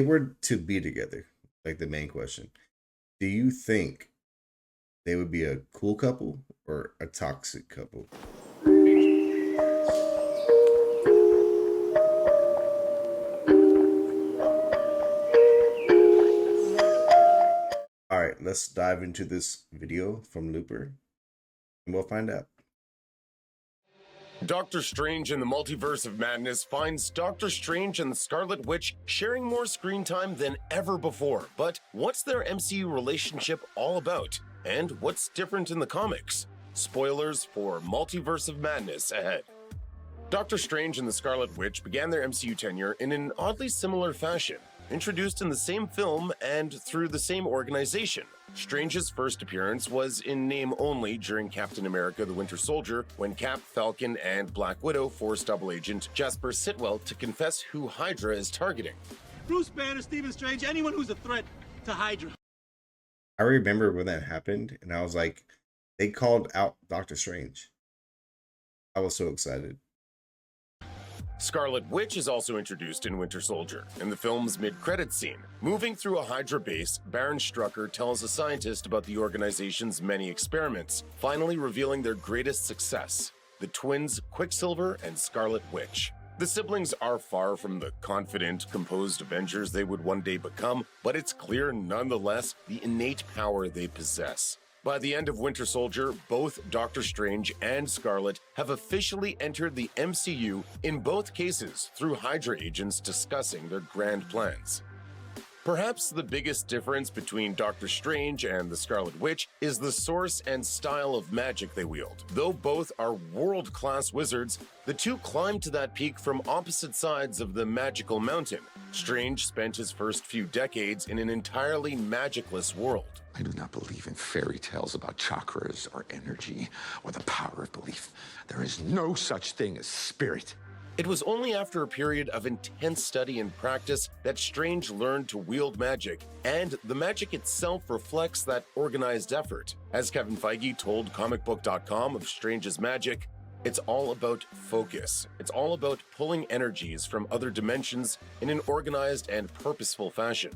They were to be together, like the main question. Do you think they would be a cool couple or a toxic couple? All right, let's dive into this video from Looper and we'll find out. Doctor Strange in the Multiverse of Madness finds Doctor Strange and the Scarlet Witch sharing more screen time than ever before. But what's their MCU relationship all about? And what's different in the comics? Spoilers for Multiverse of Madness ahead. Doctor Strange and the Scarlet Witch began their MCU tenure in an oddly similar fashion, introduced in the same film and through the same organization. Strange's first appearance was in name only during Captain America the Winter Soldier, when Cap, Falcon, and Black Widow forced double agent Jasper Sitwell to confess who Hydra is targeting. Bruce Banner, Stephen Strange, anyone who's a threat to Hydra. I remember when that happened and I was like, they called out Doctor Strange. I was so excited. Scarlet Witch is also introduced in Winter Soldier, in the film's mid-credits scene. Moving through a Hydra base, Baron Strucker tells a scientist about the organization's many experiments, finally revealing their greatest success, the twins Quicksilver and Scarlet Witch. The siblings are far from the confident, composed Avengers they would one day become, but it's clear nonetheless the innate power they possess. By the end of Winter Soldier, both Doctor Strange and Scarlet have officially entered the MCU, in both cases through Hydra agents discussing their grand plans. Perhaps the biggest difference between Doctor Strange and the Scarlet Witch is the source and style of magic they wield. Though both are world-class wizards, the two climbed to that peak from opposite sides of the magical mountain. Strange spent his first few decades in an entirely magicless world. I do not believe in fairy tales about chakras or energy or the power of belief. There is no such thing as spirit. It was only after a period of intense study and practice that Strange learned to wield magic, and the magic itself reflects that organized effort. As Kevin Feige told comicbook.com of Strange's magic, it's all about focus. It's all about pulling energies from other dimensions in an organized and purposeful fashion.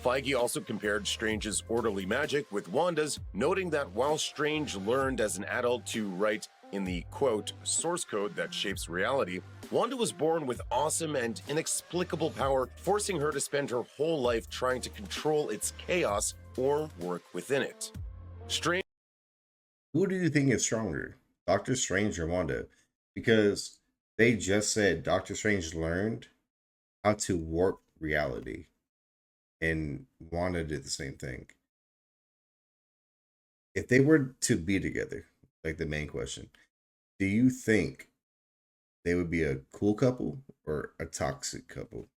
Feige also compared Strange's orderly magic with Wanda's, noting that while Strange learned as an adult to write in the, quote, source code that shapes reality, Wanda was born with awesome and inexplicable power, forcing her to spend her whole life trying to control its chaos or work within it. Strange. Who do you think is stronger, Doctor Strange or Wanda? Because they just said Doctor Strange learned how to warp reality, and Wanda did the same thing. If they were to be together, like the main question, do you think they would be a cool couple or a toxic couple?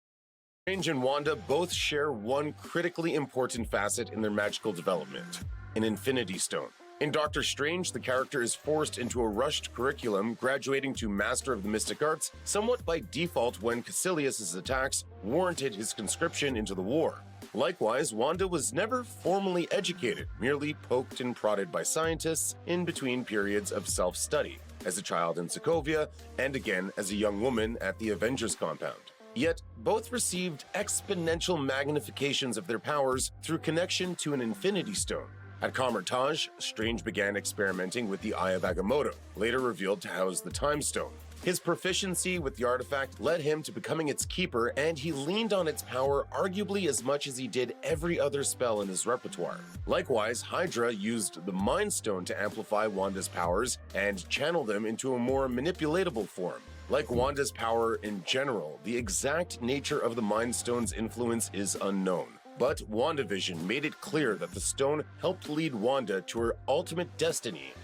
Strange and Wanda both share one critically important facet in their magical development: an Infinity Stone. In Doctor Strange, the character is forced into a rushed curriculum, graduating to Master of the Mystic Arts somewhat by default when Caecilius' attacks warranted his conscription into the war. Likewise, Wanda was never formally educated, merely poked and prodded by scientists in between periods of self-study, as a child in Sokovia and again as a young woman at the Avengers compound. Yet, both received exponential magnifications of their powers through connection to an Infinity Stone. At Kamar-Taj, Strange began experimenting with the Eye of Agamotto, later revealed to house the Time Stone. His proficiency with the artifact led him to becoming its keeper, and he leaned on its power arguably as much as he did every other spell in his repertoire. Likewise, Hydra used the Mind Stone to amplify Wanda's powers and channel them into a more manipulatable form. Like Wanda's power in general, the exact nature of the Mind Stone's influence is unknown. But WandaVision made it clear that the stone helped lead Wanda to her ultimate destiny.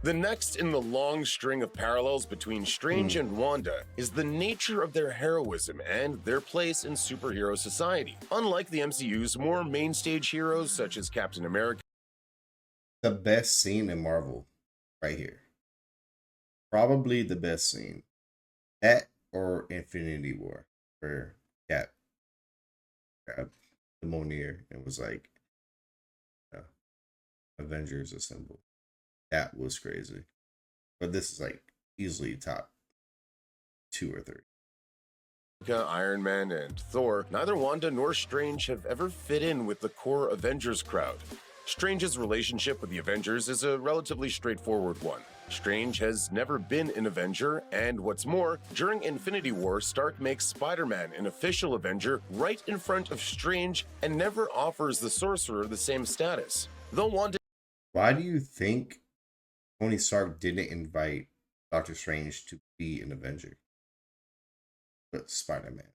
The next in the long string of parallels between Strange and Wanda is the nature of their heroism and their place in superhero society. Unlike the MCU's more mainstage heroes such as Captain America, The best scene in Marvel, right here. Probably the best scene. That or Infinity War, where Cap grabbed the Mjolnir and was like, uh, Avengers assemble. That was crazy. But this is like easily top 2 or 3. Iron Man, and Thor, neither Wanda nor Strange have ever fit in with the core Avengers crowd. Strange's relationship with the Avengers is a relatively straightforward one. Strange has never been an Avenger, and what's more, during Infinity War, Stark makes Spider-Man an official Avenger right in front of Strange and never offers the Sorcerer the same status. Though Wanda Why do you think Tony Stark didn't invite Doctor Strange to be an Avenger, but Spider-Man?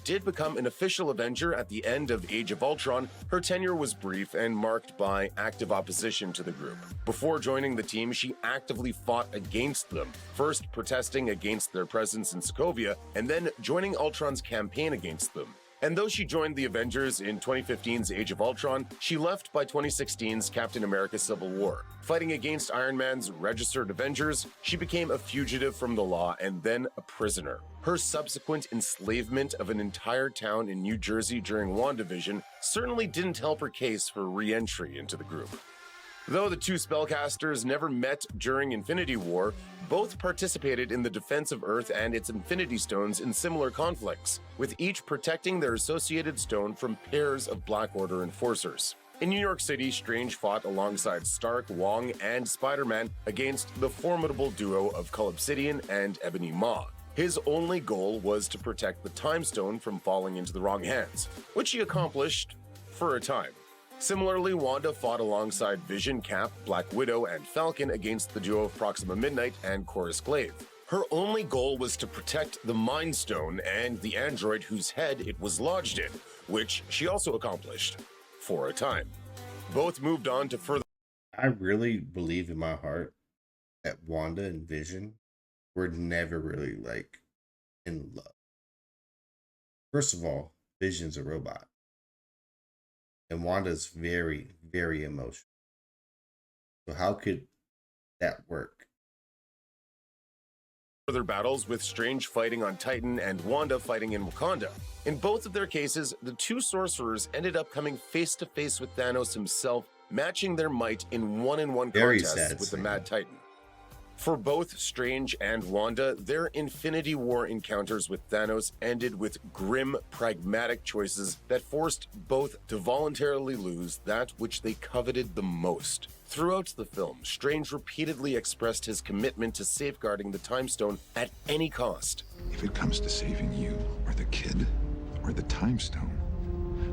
did become an official Avenger at the end of Age of Ultron, her tenure was brief and marked by active opposition to the group. Before joining the team, she actively fought against them, first protesting against their presence in Sokovia, and then joining Ultron's campaign against them. And though she joined the Avengers in 2015's Age of Ultron, she left by 2016's Captain America Civil War. Fighting against Iron Man's registered Avengers, she became a fugitive from the law and then a prisoner. Her subsequent enslavement of an entire town in New Jersey during WandaVision certainly didn't help her case for re-entry into the group. Though the two spellcasters never met during Infinity War, both participated in the defense of Earth and its Infinity Stones in similar conflicts, with each protecting their associated stone from pairs of Black Order enforcers. In New York City, Strange fought alongside Stark, Wong, and Spider-Man against the formidable duo of Cull Obsidian and Ebony Maw. His only goal was to protect the Time Stone from falling into the wrong hands, which he accomplished for a time. Similarly, Wanda fought alongside Vision, Cap, Black Widow, and Falcon against the duo of Proxima Midnight and Chorus Glaive. Her only goal was to protect the Mind Stone and the android whose head it was lodged in, which she also accomplished for a time. Both moved on to further. I really believe in my heart that Wanda and Vision were never really like in love. First of all, Vision's a robot. And Wanda's very, very emotional. So how could that work? Further battles, with Strange fighting on Titan and Wanda fighting in Wakanda. In both of their cases, the two sorcerers ended up coming face to face with Thanos himself, matching their might in one-on-one contests with the Mad Titan. For both Strange and Wanda, their Infinity War encounters with Thanos ended with grim, pragmatic choices that forced both to voluntarily lose that which they coveted the most. Throughout the film, Strange repeatedly expressed his commitment to safeguarding the Time Stone at any cost. If it comes to saving you, or the kid, or the Time Stone,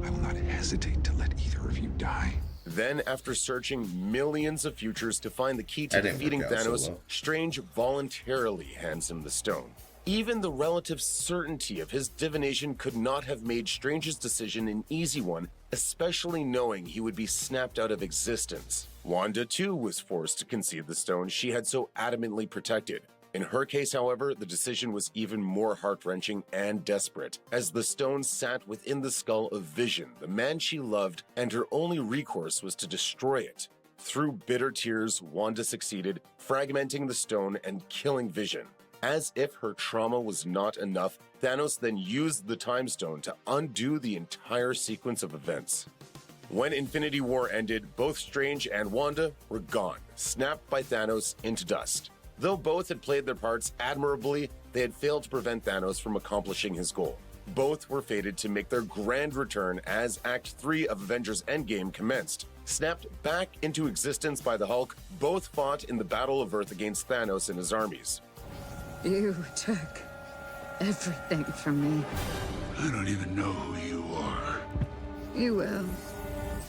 I will not hesitate to let either of you die. Then, after searching millions of futures to find the key to defeating Thanos, Strange voluntarily hands him the stone. Even the relative certainty of his divination could not have made Strange's decision an easy one, especially knowing he would be snapped out of existence. Wanda, too, was forced to concede the stone she had so adamantly protected. In her case, however, the decision was even more heart-wrenching and desperate, as the stone sat within the skull of Vision, the man she loved, and her only recourse was to destroy it. Through bitter tears, Wanda succeeded, fragmenting the stone and killing Vision. As if her trauma was not enough, Thanos then used the Time Stone to undo the entire sequence of events. When Infinity War ended, both Strange and Wanda were gone, snapped by Thanos into dust. Though both had played their parts admirably, they had failed to prevent Thanos from accomplishing his goal. Both were fated to make their grand return as Act 3 of Avengers Endgame commenced. Snapped back into existence by the Hulk, both fought in the Battle of Earth against Thanos and his armies. You took everything from me. I don't even know who you are. You will.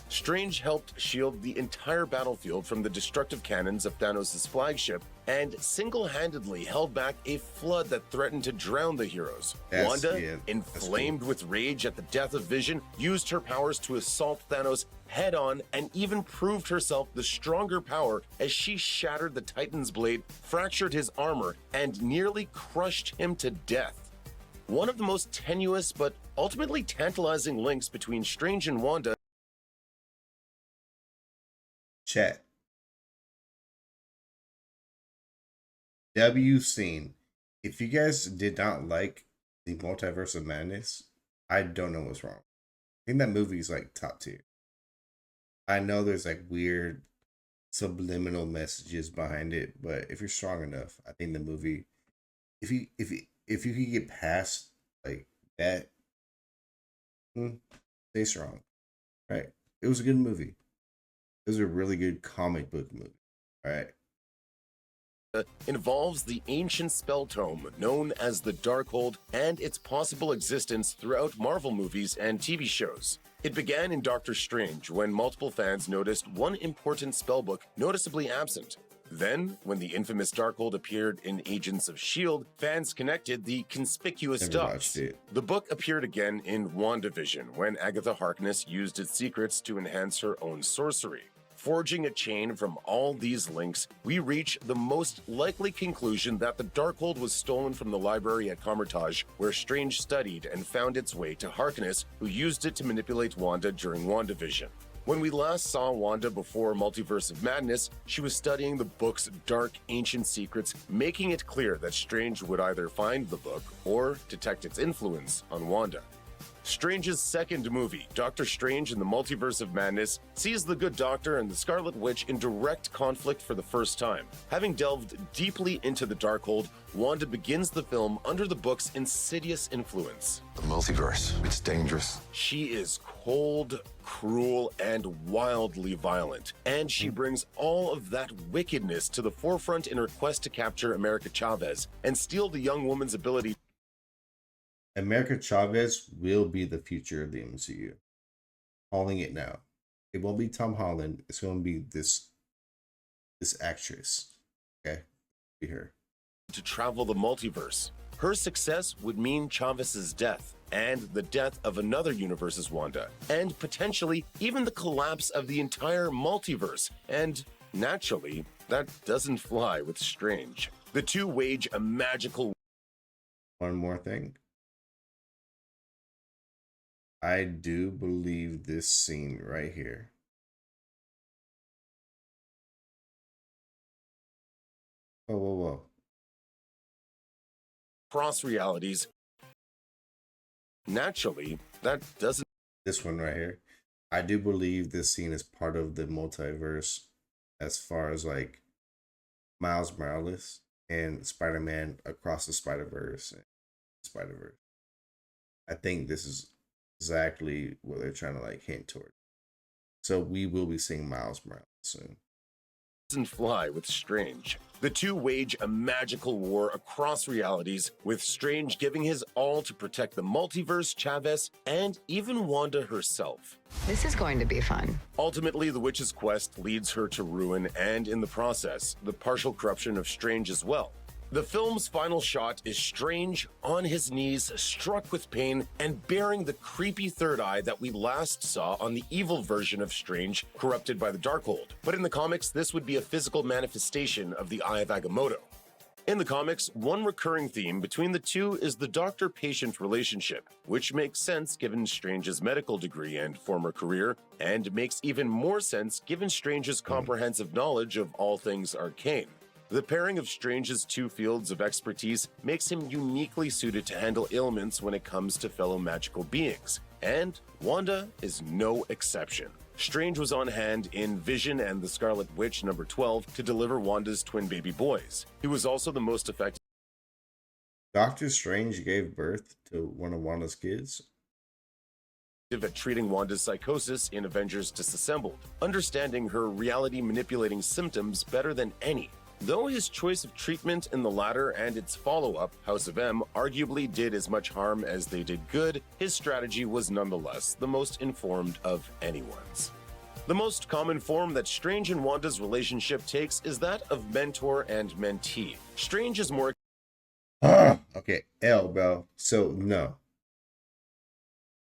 Strange helped shield the entire battlefield from the destructive cannons of Thanos' flagship and single-handedly held back a flood that threatened to drown the heroes. Wanda, inflamed with rage at the death of Vision, used her powers to assault Thanos head-on and even proved herself the stronger power as she shattered the Titan's blade, fractured his armor, and nearly crushed him to death. One of the most tenuous but ultimately tantalizing links between Strange and Wanda. Chat. W scene. If you guys did not like the Multiverse of Madness, I don't know what's wrong. I think that movie is like top tier. I know there's like weird subliminal messages behind it, but if you're strong enough, I think the movie, if you if you could get past like that, stay strong. Right? It was a good movie. It was a really good comic book movie. All right. Involves the ancient spell tome known as the Darkhold and its possible existence throughout Marvel movies and TV shows. It began in Doctor Strange when multiple fans noticed one important spellbook noticeably absent. Then, when the infamous Darkhold appeared in Agents of S.H.I.E.L.D., fans connected the conspicuous Never dots. watched it. The book appeared again in WandaVision when Agatha Harkness used its secrets to enhance her own sorcery. Forging a chain from all these links, we reach the most likely conclusion that the Darkhold was stolen from the library at Kamar-Taj, where Strange studied and found its way to Harkness, who used it to manipulate Wanda during WandaVision. When we last saw Wanda before Multiverse of Madness, she was studying the book's dark, ancient secrets, making it clear that Strange would either find the book or detect its influence on Wanda. Strange's second movie, Doctor Strange in the Multiverse of Madness, sees the Good Doctor and the Scarlet Witch in direct conflict for the first time. Having delved deeply into the Darkhold, Wanda begins the film under the book's insidious influence. The multiverse, it's dangerous. She is cold, cruel, and wildly violent, and she brings all of that wickedness to the forefront in her quest to capture America Chavez and steal the young woman's ability. America Chavez will be the future of the MCU. Calling it now. It won't be Tom Holland. It's going to be this actress. Okay, be her. To travel the multiverse. Her success would mean Chavez's death, and the death of another universe's Wanda, and potentially even the collapse of the entire multiverse. And naturally, that doesn't fly with Strange. The two wage a magical. One more thing. I do believe this scene right here. Whoa, whoa, whoa. Cross realities. Naturally, that doesn't. This one right here. I do believe this scene is part of the multiverse as far as like Miles Morales and Spider-Man Across the Spider-Verse and Spider-Verse. I think this is exactly what they're trying to like hint toward. So we will be seeing Miles Morales soon. Doesn't fly with Strange. The two wage a magical war across realities, with Strange giving his all to protect the multiverse, Chavez, and even Wanda herself. This is going to be fun. Ultimately, the witch's quest leads her to ruin, and in the process, the partial corruption of Strange as well. The film's final shot is Strange on his knees, struck with pain, and bearing the creepy third eye that we last saw on the evil version of Strange, corrupted by the Darkhold. But in the comics, this would be a physical manifestation of the Eye of Agamotto. In the comics, one recurring theme between the two is the doctor-patient relationship, which makes sense given Strange's medical degree and former career, and makes even more sense given Strange's comprehensive knowledge of all things arcane. The pairing of Strange's two fields of expertise makes him uniquely suited to handle ailments when it comes to fellow magical beings, and Wanda is no exception. Strange was on hand in Vision and the Scarlet Witch number 12 to deliver Wanda's twin baby boys. He was also the most effective. Doctor Strange gave birth to one of Wanda's kids. At treating Wanda's psychosis in Avengers Disassembled, understanding her reality manipulating symptoms better than any. Though his choice of treatment in the latter and its follow-up, House of M, arguably did as much harm as they did good, his strategy was nonetheless the most informed of anyone's. The most common form that Strange and Wanda's relationship takes is that of mentor and mentee. Strange is more. Okay, L, bro. So, no.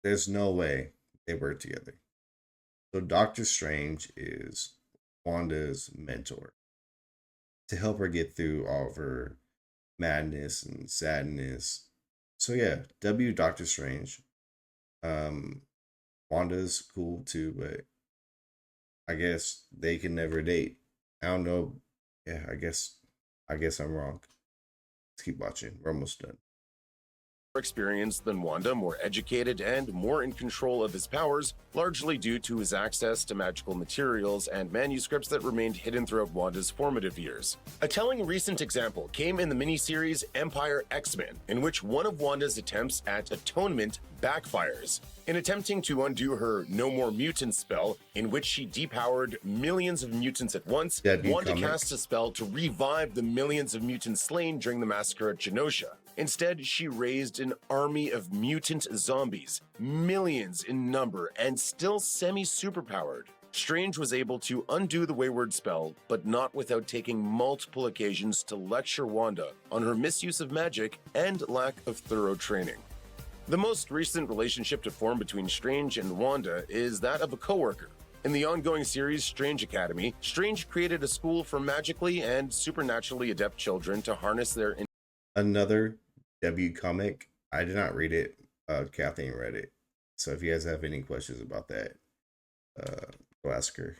There's no way they work together. So, Doctor Strange is Wanda's mentor to help her get through all of her madness and sadness. So yeah, W Doctor Strange. Wanda's cool too, but I guess they can never date. I don't know. Yeah, I guess I'm wrong. Let's keep watching. We're almost done. experienced than Wanda, more educated, and more in control of his powers, largely due to his access to magical materials and manuscripts that remained hidden throughout Wanda's formative years. A telling recent example came in the miniseries Empire X-Men, in which one of Wanda's attempts at atonement backfires. In attempting to undo her No More Mutants spell, in which she depowered millions of mutants at once, Wanda cast a spell to revive the millions of mutants slain during the massacre at Genosha. Instead, she raised an army of mutant zombies, millions in number and still semi-superpowered. Strange was able to undo the wayward spell, but not without taking multiple occasions to lecture Wanda on her misuse of magic and lack of thorough training. The most recent relationship to form between Strange and Wanda is that of a coworker. In the ongoing series Strange Academy, Strange created a school for magically and supernaturally adept children to harness their Another W comic. I did not read it. Kathleen read it. So if you guys have any questions about that, go ask her.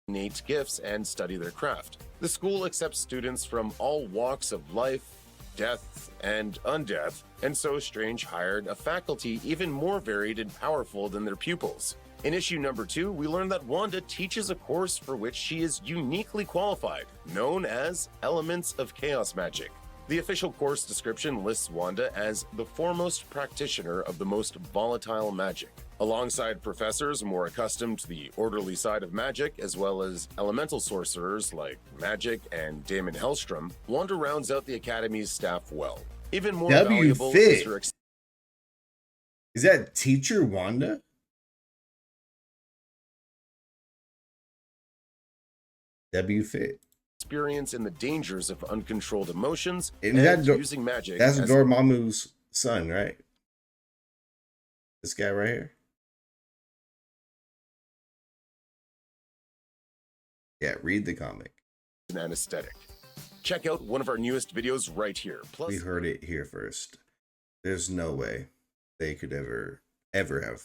innate gifts and study their craft. The school accepts students from all walks of life, death, and undeath, and so Strange hired a faculty even more varied and powerful than their pupils. In issue number 2, we learn that Wanda teaches a course for which she is uniquely qualified, known as Elements of Chaos Magic. The official course description lists Wanda as the foremost practitioner of the most volatile magic. Alongside professors more accustomed to the orderly side of magic, as well as elemental sorcerers like Magic and Damon Hellstrom, Wanda rounds out the Academy's staff well. Even more valuable is her Is that Teacher Wanda? W Fit. experience in the dangers of uncontrolled emotions And using magic. That's Dormammu's son, right? This guy right here. Yeah, read the comic. An anesthetic. Check out one of our newest videos right here. Plus, We heard it here first. There's no way they could ever have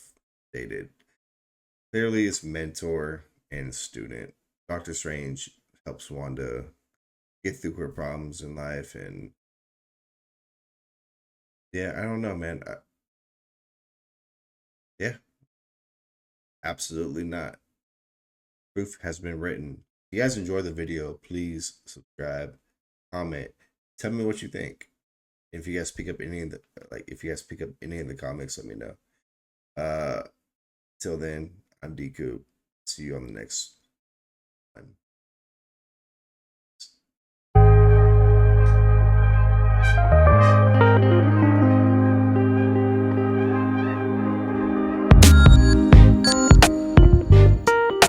dated. Clearly, it's mentor and student. Doctor Strange helps Wanda get through her problems in life, and yeah, I don't know, man. Yeah, absolutely not. Proof has been written. If you guys enjoyed the video, please subscribe, comment, tell me what you think. If you guys pick up any of the comics, let me know. Till then, I'm D Coop. See you on the next